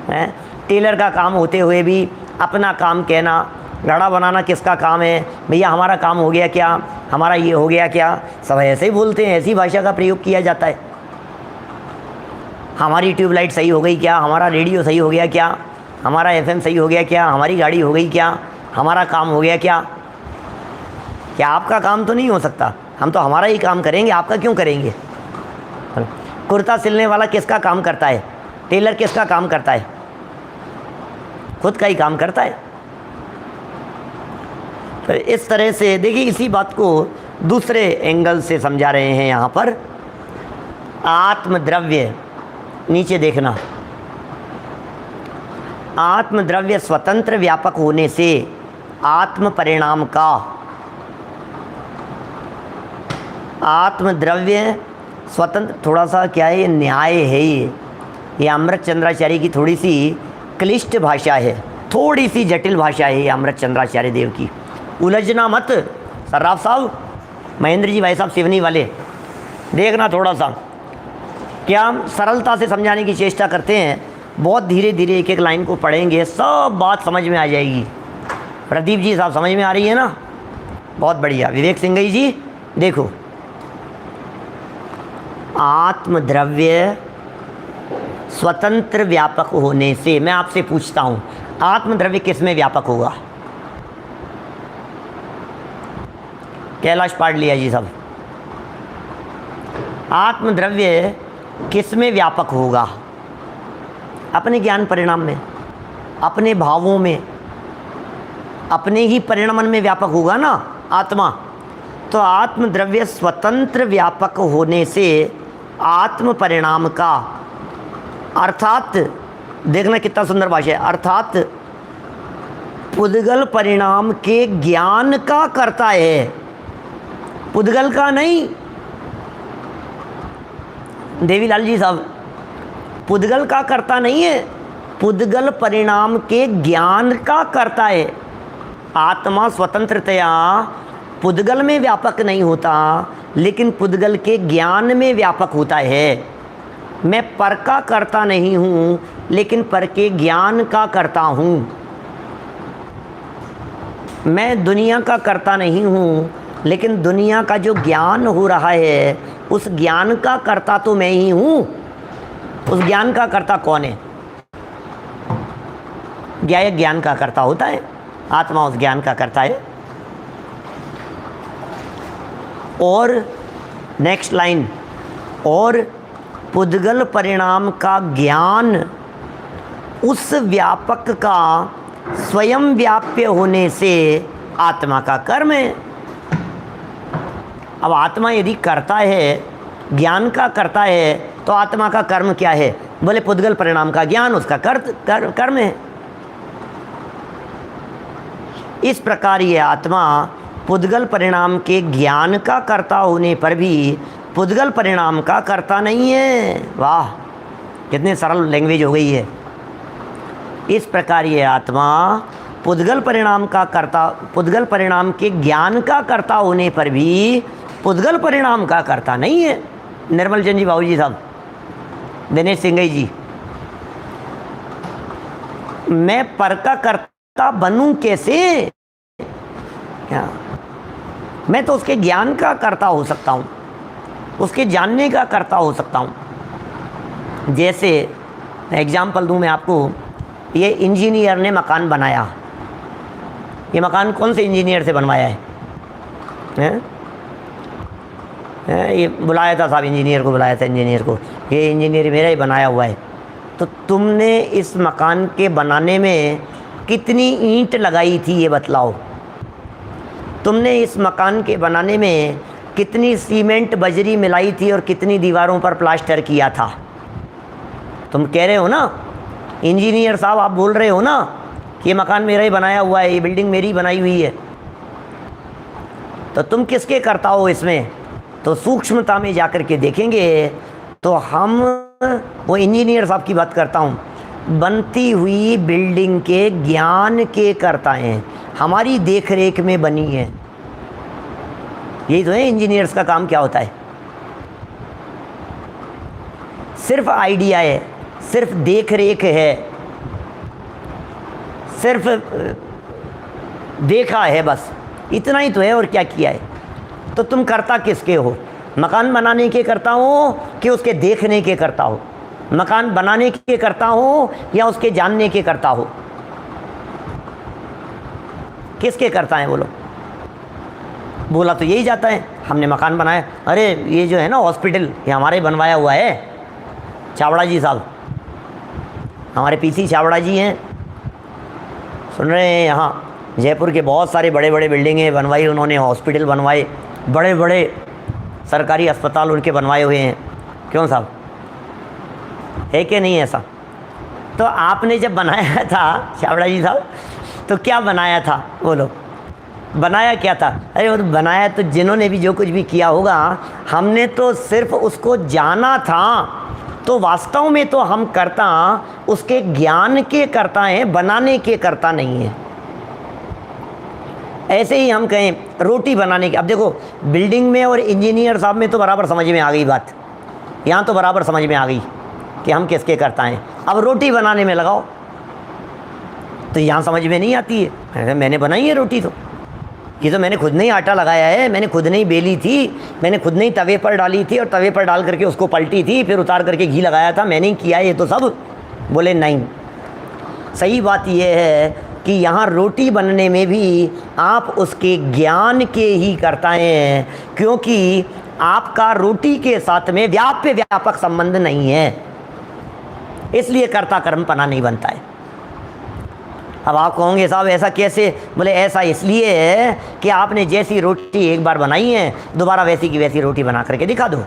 है? टेलर का काम होते हुए भी अपना काम कहना। घड़ा बनाना किसका काम है? भैया हमारा काम हो गया क्या, हमारा ये हो गया क्या? सब ऐसे ही बोलते हैं, ऐसी भाषा का प्रयोग किया जाता है। हमारी ट्यूबलाइट सही हो गई क्या, हमारा रेडियो सही हो गया क्या, हमारा एफएम सही हो गया क्या, हमारी गाड़ी हो गई क्या, हमारा काम हो गया क्या? क्या आपका काम तो नहीं हो सकता? हम तो हमारा ही काम करेंगे, आपका क्यों करेंगे? कुर्ता सिलने वाला किसका काम करता है? टेलर किसका काम करता है? खुद का ही काम करता है। तो इस तरह से देखिए, इसी बात को दूसरे एंगल से समझा रहे हैं यहाँ पर। आत्मद्रव्य, नीचे देखना, आत्मद्रव्य स्वतंत्र व्यापक होने से आत्म परिणाम का, आत्मद्रव्य स्वतंत्र, थोड़ा सा क्या है, ये न्याय है। ये अमृत चंद्राचार्य की थोड़ी सी क्लिष्ट भाषा है, थोड़ी सी जटिल भाषा है ये अमृत चंद्राचार्य देव की। उलझना मत सर्राफ साहब, महेंद्र जी भाई साहब सिवनी वाले, देखना थोड़ा सा क्या सरलता से समझाने की चेष्टा करते हैं। बहुत धीरे धीरे एक एक लाइन को पढ़ेंगे, सब बात समझ में आ जाएगी। प्रदीप जी साहब समझ में आ रही है ना? बहुत बढ़िया। विवेक सिंघई जी देखो, आत्मद्रव्य स्वतंत्र व्यापक होने से, मैं आपसे पूछता हूं आत्मद्रव्य किस में व्यापक होगा? कैलाश पाठ लिया जी सब। आत्मद्रव्य किस में व्यापक होगा? अपने ज्ञान परिणाम में, अपने भावों में, अपने ही परिणामन में व्यापक होगा ना आत्मा। तो आत्मद्रव्य स्वतंत्र व्यापक होने से आत्म परिणाम का, अर्थात देखना कितना सुंदर भाषा है, अर्थात पुद्गल परिणाम के ज्ञान का करता है, पुद्गल का नहीं। देवीलाल जी साहब, पुद्गल का करता नहीं है, पुद्गल परिणाम के ज्ञान का करता है। आत्मा स्वतंत्रतया पुद्गल में व्यापक नहीं होता, लेकिन पुद्गल के ज्ञान में व्यापक होता है। मैं पर का करता नहीं हूँ, लेकिन पर के ज्ञान का करता हूँ। मैं दुनिया का करता नहीं हूँ, लेकिन दुनिया का जो ज्ञान हो रहा है उस ज्ञान का करता तो मैं ही हूँ। उस ज्ञान का कर्ता कौन है? ज्ञायक ज्ञान का कर्ता होता है, आत्मा उस ज्ञान का कर्ता है। और नेक्स्ट लाइन, और पुद्गल परिणाम का ज्ञान उस व्यापक का स्वयं व्याप्य होने से आत्मा का कर्म है। अब आत्मा यदि करता है, ज्ञान का करता है, तो आत्मा का कर्म क्या है? बोले पुद्गल परिणाम का ज्ञान उसका कर्म है। इस प्रकार ये आत्मा पुद्गल परिणाम के ज्ञान का कर्ता होने पर भी पुद्गल परिणाम का कर्ता नहीं है। वाह, कितनी सरल लैंग्वेज हो गई है। इस प्रकार ये आत्मा पुद्गल परिणाम का कर्ता, पुद्गल परिणाम के ज्ञान का कर्ता होने पर भी पुद्गल परिणाम का कर्ता नहीं है। निर्मल चंद जी, बाबू जी साहब, दिनेश सिंघई जी, मैं पर का कर्ता बनूं कैसे? क्या मैं तो उसके ज्ञान का कर्ता हो सकता हूं, उसके जानने का कर्ता हो सकता हूं। जैसे एग्जाम्पल दूं मैं आपको, ये इंजीनियर ने मकान बनाया। ये मकान कौन से इंजीनियर से बनवाया है? ये बुलाया था साहब, इंजीनियर को बुलाया था, इंजीनियर को, ये इंजीनियर मेरा ही बनाया हुआ है। तो तुमने इस मकान के बनाने में कितनी ईंट लगाई थी ये बतलाओ। तुमने इस मकान के बनाने में कितनी सीमेंट बजरी मिलाई थी और कितनी दीवारों पर प्लास्टर किया था। तुम कह रहे हो ना, इंजीनियर साहब आप बोल रहे हो ना कि ये मकान मेरा ही बनाया हुआ है, ये बिल्डिंग मेरी बनाई हुई है। तो तुम किसके करता हो इसमें? तो सूक्ष्मता में जाकर के देखेंगे तो हम, वो इंजीनियर साहब की बात करता हूँ, बनती हुई बिल्डिंग के ज्ञान के करता हैं, हमारी देख रेख में बनी है। यही तो है इंजीनियर्स का काम क्या होता है। सिर्फ आइडिया है, सिर्फ देख रेख है, सिर्फ देखा है, बस इतना ही तो है, और क्या किया है। तो तुम करता किसके हो? मकान बनाने के करता हो कि उसके देखने के करता हो? मकान बनाने के करता हो या उसके जानने के करता हो? किसके करता है बोलो? बोला तो यही जाता है, हमने मकान बनाया। अरे ये जो है ना हॉस्पिटल, ये हमारे बनवाया हुआ है, छाबड़ा जी साहब, हमारे पीसी छाबड़ा जी हैं, सुन रहे हैं। यहाँ जयपुर के बहुत सारे बड़े बड़े बिल्डिंगें बनवाई उन्होंने, हॉस्पिटल बनवाए, बड़े बड़े सरकारी अस्पताल उनके बनवाए हुए हैं। क्यों साहब, है कि नहीं ऐसा? तो आपने जब बनाया था छाबड़ा जी साहब, तो क्या बनाया था बोलो? बनाया क्या था? अरे वो तो बनाया, तो जिन्होंने भी जो कुछ भी किया होगा, हमने तो सिर्फ उसको जाना था। तो वास्तव में तो हम करता उसके ज्ञान के करता हैं, बनाने के करता नहीं है। ऐसे ही हम कहें रोटी बनाने के, अब देखो बिल्डिंग में और इंजीनियर साहब में तो बराबर समझ में आ गई बात, यहाँ तो बराबर समझ में आ गई। कि हम किसके कर्ता हैं। अब रोटी बनाने में लगाओ तो यहाँ समझ में नहीं आती है। मैंने बनाई है रोटी, तो ये तो मैंने खुद नहीं आटा लगाया है, मैंने खुद नहीं बेली थी, मैंने खुद नहीं तवे पर डाली थी और तवे पर डाल करके उसको पलटी थी, फिर उतार करके घी लगाया था, मैंने ही किया है ये तो सब। बोले नहीं, सही बात यह है कि यहाँ रोटी बनने में भी आप उसके ज्ञान के ही कर्ता हैं, क्योंकि आपका रोटी के साथ में व्यापक संबंध नहीं है, इसलिए कर्ता कर्मपना नहीं बनता है। अब आप कहोगे साहब ऐसा कैसे? बोले ऐसा इसलिए है कि आपने जैसी रोटी एक बार बनाई है दोबारा वैसी की वैसी रोटी बना करके दिखा दो।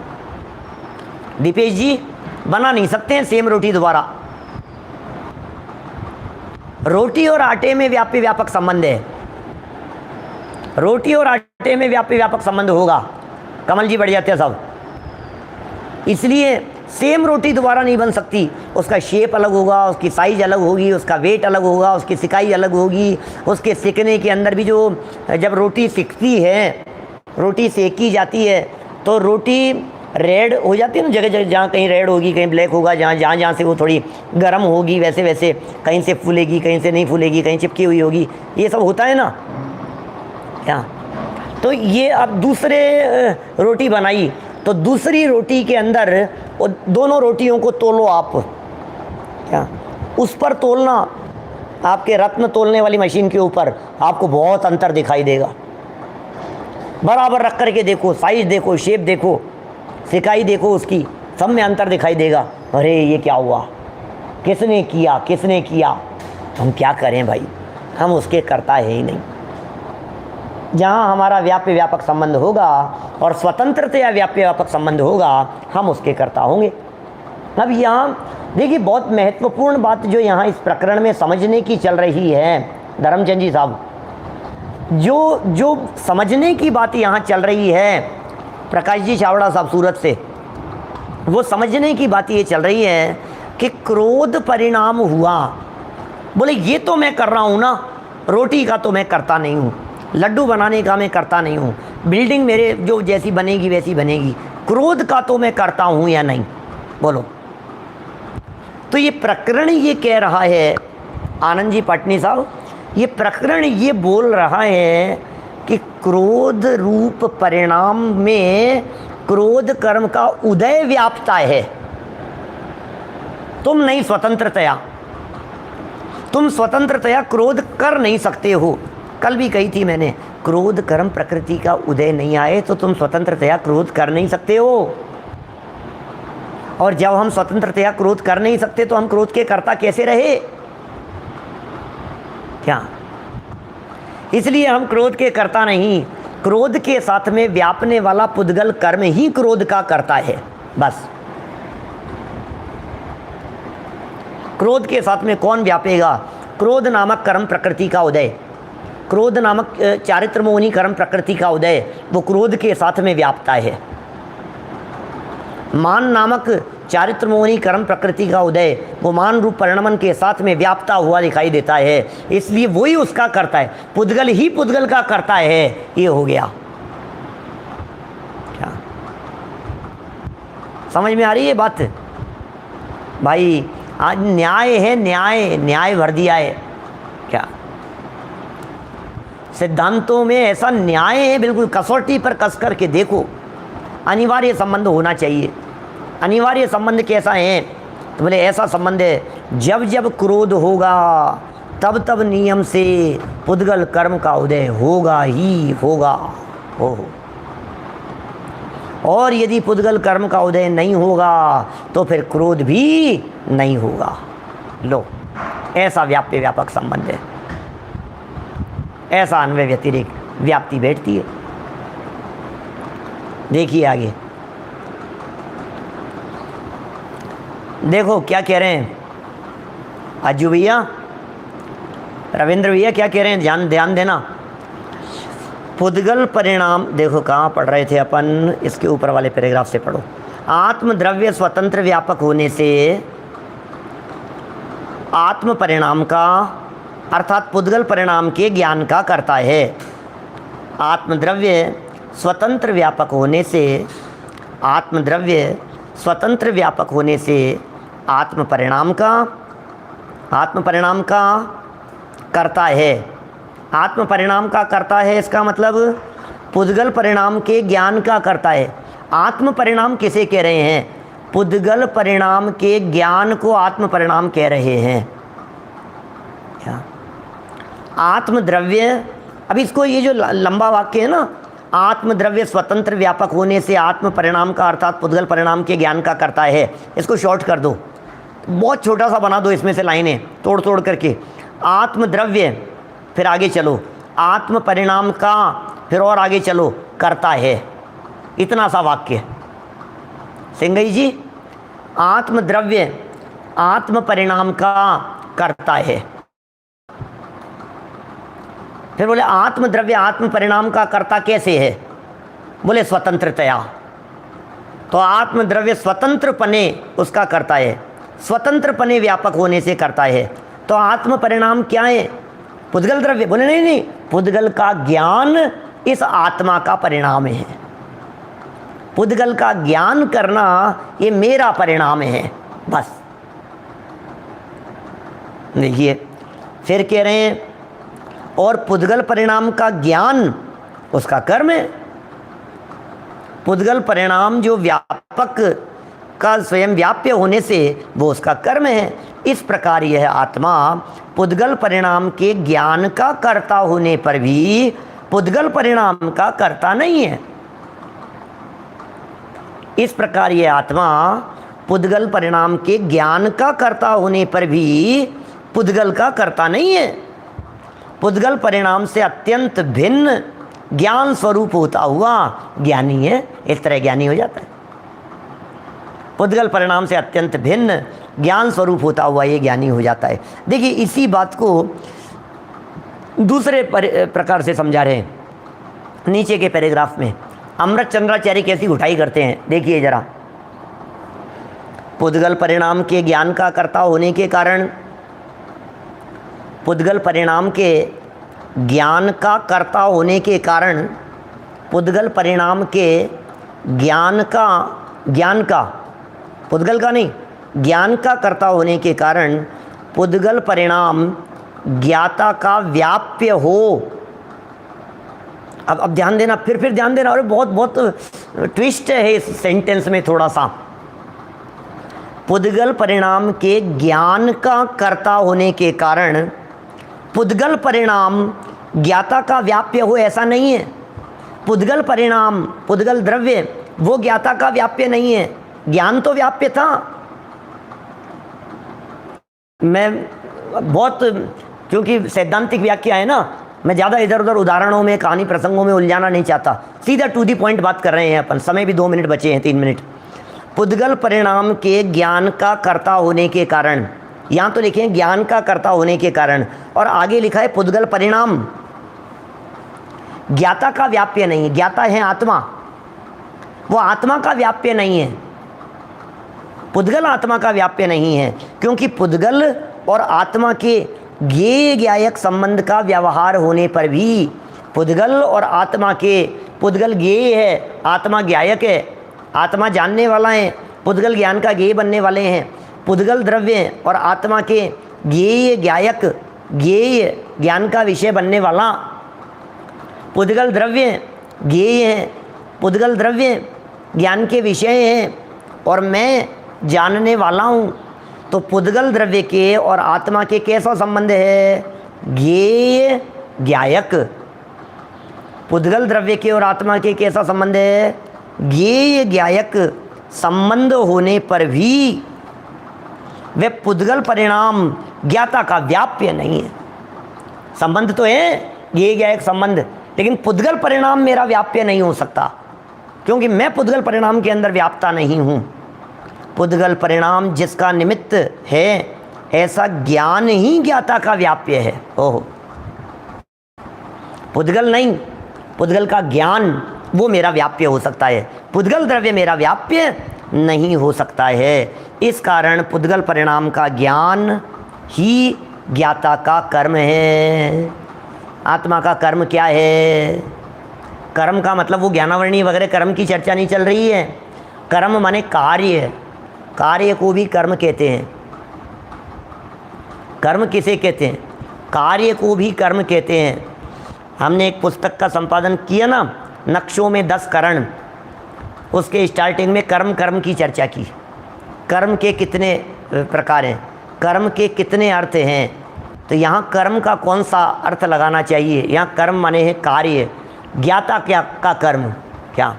दीपेश जी बना नहीं सकते हैं सेम रोटी दोबारा। रोटी और आटे में व्यापक संबंध है, रोटी और आटे में व्यापक संबंध होगा। कमल जी बढ़ जाते हैं सब, इसलिए सेम रोटी दोबारा नहीं बन सकती। उसका शेप अलग होगा, उसकी साइज अलग होगी, उसका वेट अलग होगा, उसकी सिकाई अलग होगी, उसके सेकने के अंदर भी जो जब रोटी सिकती है, रोटी सेकी जाती है तो रोटी रेड हो जाती है ना, जगह जगह जहाँ कहीं रेड होगी कहीं ब्लैक होगा, जहाँ से वो थोड़ी गर्म होगी वैसे वैसे कहीं से फूलेगी कहीं से नहीं फूलेगी, कहीं चिपकी हुई होगी, ये सब होता है ना क्या। तो ये अब दूसरे रोटी बनाई तो दूसरी रोटी के अंदर वो दोनों रोटियों को तोलो आप, क्या उस पर तोलना, आपके रत्न तोलने वाली मशीन के ऊपर आपको बहुत अंतर दिखाई देगा। बराबर रख करके देखो, साइज देखो, शेप देखो, सिकाई देखो, उसकी सब में अंतर दिखाई देगा। अरे ये क्या हुआ, किसने किया, किसने किया। हम क्या करें भाई, हम उसके कर्ता है ही नहीं। जहाँ हमारा व्यापक संबंध होगा और स्वतंत्रता व्यापक संबंध होगा, हम उसके कर्ता होंगे। अब यहाँ देखिए बहुत महत्वपूर्ण बात जो यहाँ इस प्रकरण में समझने की चल रही है धर्मचंद जी साहब, जो समझने की बात यहाँ चल रही है प्रकाश जी चावड़ा साहब सूरत से, वो समझने की बात ये चल रही है कि क्रोध परिणाम हुआ। बोले ये तो मैं कर रहा हूँ ना, रोटी का तो मैं करता नहीं हूँ, लड्डू बनाने का मैं करता नहीं हूँ, बिल्डिंग मेरे जो जैसी बनेगी वैसी बनेगी, क्रोध का तो मैं करता हूँ या नहीं, बोलो। तो ये प्रकरण ये कह रहा है आनंद जी पाटनी साहब, ये प्रकरण ये बोल रहा है कि क्रोध रूप परिणाम में क्रोध कर्म का उदय व्याप्ता है। तुम नहीं स्वतंत्रतया, तुम स्वतंत्रतया क्रोध कर नहीं सकते हो। कल भी कही थी मैंने, क्रोध कर्म प्रकृति का उदय नहीं आए तो तुम स्वतंत्रतया क्रोध कर नहीं सकते हो। और जब हम स्वतंत्रतया क्रोध कर नहीं सकते तो हम क्रोध के कर्ता कैसे रहे, क्या? इसलिए हम क्रोध के कर्ता नहीं, क्रोध के साथ में व्यापने वाला पुद्गल कर्म ही क्रोध का कर्ता है। बस क्रोध के साथ में कौन व्यापेगा? क्रोध नामक कर्म प्रकृति का उदय, क्रोध नामक चारित्र मोहिनी कर्म प्रकृति का उदय, वो क्रोध के साथ में व्यापता है। मान नामक चारित्र मोहिनी कर्म प्रकृति का उदय, वो मान रूप परिणमन के साथ में व्यापता हुआ दिखाई देता है, इसलिए वही उसका करता है। पुद्गल ही पुद्गल का करता है, ये हो गया। क्या समझ में आ रही है बात भाई? आज न्याय है, न्याय भर दिया है। क्या सिद्धांतों में ऐसा न्याय है, बिल्कुल कसौटी पर कस करके देखो। अनिवार्य संबंध होना चाहिए। अनिवार्य संबंध कैसा है? तो बोले ऐसा संबंध है जब जब क्रोध होगा तब तब नियम से पुद्गल कर्म का उदय होगा ही होगा। हो और यदि पुद्गल कर्म का उदय नहीं होगा तो फिर क्रोध भी नहीं होगा। लो, ऐसा व्यापक संबंध है, ऐसा अन्वय व्यतिरेक व्याप्ति बैठती है। देखिए आगे, देखो क्या कह रहे हैं अज्जू भैया, रविंद्र भैया क्या कह रहे हैं, ध्यान देना। पुद्गल परिणाम, देखो कहाँ पढ़ रहे थे अपन, इसके ऊपर वाले पैराग्राफ से पढ़ो। आत्मद्रव्य स्वतंत्र व्यापक होने से आत्म परिणाम का अर्थात पुद्गल परिणाम के ज्ञान का करता है। आत्मद्रव्य स्वतंत्र व्यापक होने से, आत्मद्रव्य स्वतंत्र व्यापक होने से आत्म परिणाम का करता है। आत्म परिणाम का करता है, इसका मतलब पुद्गल परिणाम के ज्ञान का करता है। आत्म परिणाम किसे कह रहे हैं? पुद्गल परिणाम के ज्ञान को आत्म परिणाम कह रहे हैं। क्या आत्मद्रव्य, अब इसको ये जो लंबा वाक्य है ना, आत्मद्रव्य स्वतंत्र व्यापक होने से आत्म परिणाम का अर्थात पुद्गल परिणाम के ज्ञान का करता है, इसको शॉर्ट कर दो, बहुत छोटा सा बना दो, इसमें से लाइनें तोड़ तोड़ करके। आत्मद्रव्य, फिर आगे चलो, आत्म परिणाम का, फिर और आगे चलो, करता है। इतना सा वाक्य। सिंगई जी, आत्मद्रव्य आत्म परिणाम का करता है। फिर बोले आत्मद्रव्य आत्म परिणाम का कर्ता कैसे है? बोले स्वतंत्रतया। तो आत्मद्रव्य स्वतंत्रपने उसका करता है, स्वतंत्रपने व्यापक होने से करता है। तो आत्म परिणाम क्या है? पुद्गल द्रव्य। बोले नहीं नहीं, पुद्गल का ज्ञान इस आत्मा का परिणाम है। पुद्गल का ज्ञान करना ये मेरा परिणाम है, बस। देखिए फिर कह रहे हैं, और पुद्गल परिणाम का ज्ञान उसका कर्म है। पुद्गल परिणाम जो व्यापक का स्वयं व्याप्य होने से वो उसका कर्म है। इस प्रकार यह आत्मा पुद्गल परिणाम के ज्ञान का कर्ता होने पर भी पुद्गल परिणाम का कर्ता नहीं है। इस प्रकार यह आत्मा पुद्गल परिणाम के ज्ञान का कर्ता होने पर भी पुद्गल का कर्ता नहीं है। पुद्गल परिणाम से अत्यंत भिन्न ज्ञान स्वरूप होता हुआ ज्ञानी है। इस तरह ज्ञानी हो जाता है। पुद्गल परिणाम से अत्यंत भिन्न ज्ञान स्वरूप होता हुआ ये ज्ञानी हो जाता है। देखिए इसी बात को दूसरे प्रकार से समझा रहे हैं नीचे के पैराग्राफ में। अमृत चंद्राचार्य कैसी उठाई करते हैं, देखिए जरा। पुद्गल परिणाम के ज्ञान का कर्ता होने के कारण, पुद्गल परिणाम के ज्ञान का कर्ता होने के कारण, पुद्गल परिणाम के ज्ञान का पुद्गल का नहीं, ज्ञान का कर्ता होने के कारण पुद्गल परिणाम ज्ञाता का व्याप्य हो। अब ध्यान देना, फिर ध्यान देना। और बहुत ट्विस्ट है इस सेंटेंस में थोड़ा सा। पुद्गल परिणाम के ज्ञान का कर्ता होने के कारण पुद्गल परिणाम ज्ञाता का व्याप्य हो, ऐसा नहीं है। पुद्गल परिणाम, पुद्गल द्रव्य वो ज्ञाता का व्याप्य नहीं है, ज्ञान तो व्याप्य था। मैं बहुत, क्योंकि सैद्धांतिक व्याख्या है ना, मैं ज़्यादा इधर उधर उदाहरणों में, कहानी प्रसंगों में उलझाना नहीं चाहता। सीधा टू दी पॉइंट बात कर रहे हैं अपन। समय भी 2 मिनट बचे हैं, 3 मिनट। पुद्गल परिणाम के ज्ञान का कर्ता होने के कारण, यहाँ तो लिखे ज्ञान का कर्ता होने के कारण, और आगे लिखा है पुद्गल परिणाम ज्ञाता का व्याप्य नहीं। ज्ञाता है आत्मा, वो आत्मा का व्याप्य नहीं है। पुद्गल आत्मा का व्याप्य नहीं है, क्योंकि पुद्गल और आत्मा के ज्ञेय ज्ञायक संबंध का व्यवहार होने पर भी पुद्गल और आत्मा के, पुद्गल ज्ञेय है, आत्मा ज्ञायक है, आत्मा जानने वाला है, पुद्गल ज्ञान का ज्ञेय बनने वाले हैं। पुद्गल द्रव्य और आत्मा के ज्ञेय ज्ञायक, ज्ञेय ज्ञान का विषय बनने वाला, पुद्गल द्रव्य ज्ञेय है, पुद्गल द्रव्य ज्ञान के विषय हैं, और मैं जानने वाला हूँ। तो पुद्गल द्रव्य के और आत्मा के कैसा संबंध है? ज्ञेय ज्ञायक। पुद्गल द्रव्य के और आत्मा के कैसा संबंध है? ज्ञेय ज्ञायक संबंध होने पर भी वे पुद्गल परिणाम ज्ञाता का व्याप्य नहीं है। संबंध तो है, ज्ञेय ज्ञायक संबंध, लेकिन पुद्गल परिणाम मेरा व्याप्य नहीं हो सकता, क्योंकि मैं पुद्गल परिणाम के अंदर व्याप्ता नहीं हूँ। पुद्गल परिणाम जिसका निमित्त है, ऐसा ज्ञान ही ज्ञाता का व्याप्य है। ओहो, पुद्गल नहीं, पुद्गल का ज्ञान वो मेरा व्याप्य हो सकता है, पुद्गल द्रव्य मेरा व्याप्य नहीं हो सकता है। इस कारण पुद्गल परिणाम का ज्ञान ही ज्ञाता का कर्म है। आत्मा का कर्म क्या है? कर्म का मतलब वो ज्ञानावरणी वगैरह कर्म की चर्चा नहीं चल रही है। कर्म माने कार्य, कार्य को भी कर्म कहते हैं। कर्म किसे कहते हैं? कार्य को भी कर्म कहते हैं। हमने एक पुस्तक का संपादन किया ना, नक्शों में 10 करण, उसके स्टार्टिंग में कर्म की चर्चा की। कर्म के कितने प्रकार हैं, कर्म के कितने अर्थ हैं, तो यहाँ कर्म का कौन सा अर्थ लगाना चाहिए? यहाँ कर्म माने है कार्य, ज्ञाता क्या का कर्म क्या।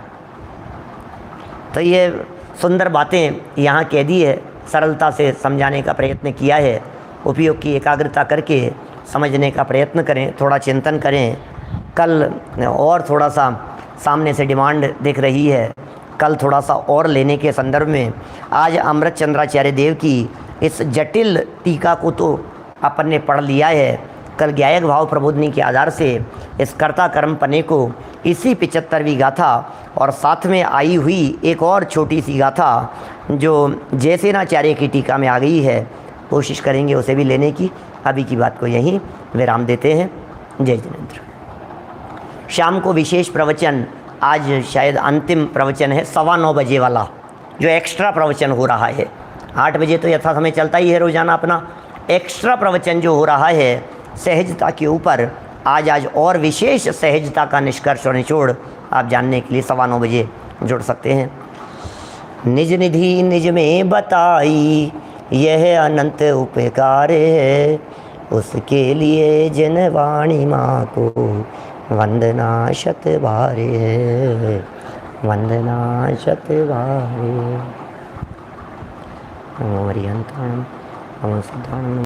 तो ये सुंदर बातें यहाँ कह दी है, सरलता से समझाने का प्रयत्न किया है। उपयोग की एकाग्रता करके समझने का प्रयत्न करें, थोड़ा चिंतन करें। कल और थोड़ा सा सामने से डिमांड दिख रही है, कल थोड़ा सा और लेने के संदर्भ में। आज अमृत चंद्राचार्य देव की इस जटिल टीका को तो अपन ने पढ़ लिया है। कल ज्ञायक भाव प्रबोधनी के आधार से इस कर्ता कर्म पन्ने को इसी 75वीं गाथा और साथ में आई हुई एक और छोटी सी गाथा जो जयसेनाचार्य की टीका में आ गई है, कोशिश करेंगे उसे भी लेने की। अभी की बात को यहीं विराम देते हैं। जय जिनेंद्र। शाम को विशेष प्रवचन, आज शायद अंतिम प्रवचन है 9:15 बजे वाला, जो एक्स्ट्रा प्रवचन हो रहा है। 8 बजे तो यथा समय चलता ही है रोज़ाना अपना। एक्स्ट्रा प्रवचन जो हो रहा है सहजता के ऊपर, आज और विशेष सहजता का निष्कर्ष और निचोड़ आप जानने के लिए 9:15 बजे जुड़ सकते हैं। निज निधि निज में बताई, यह अनंत उपकार है, उसके लिए जिन वाणी माँ को वंदना शत बार है, वंदना शत बार। ओम हरिहंताणं ओम सिद्धाणं।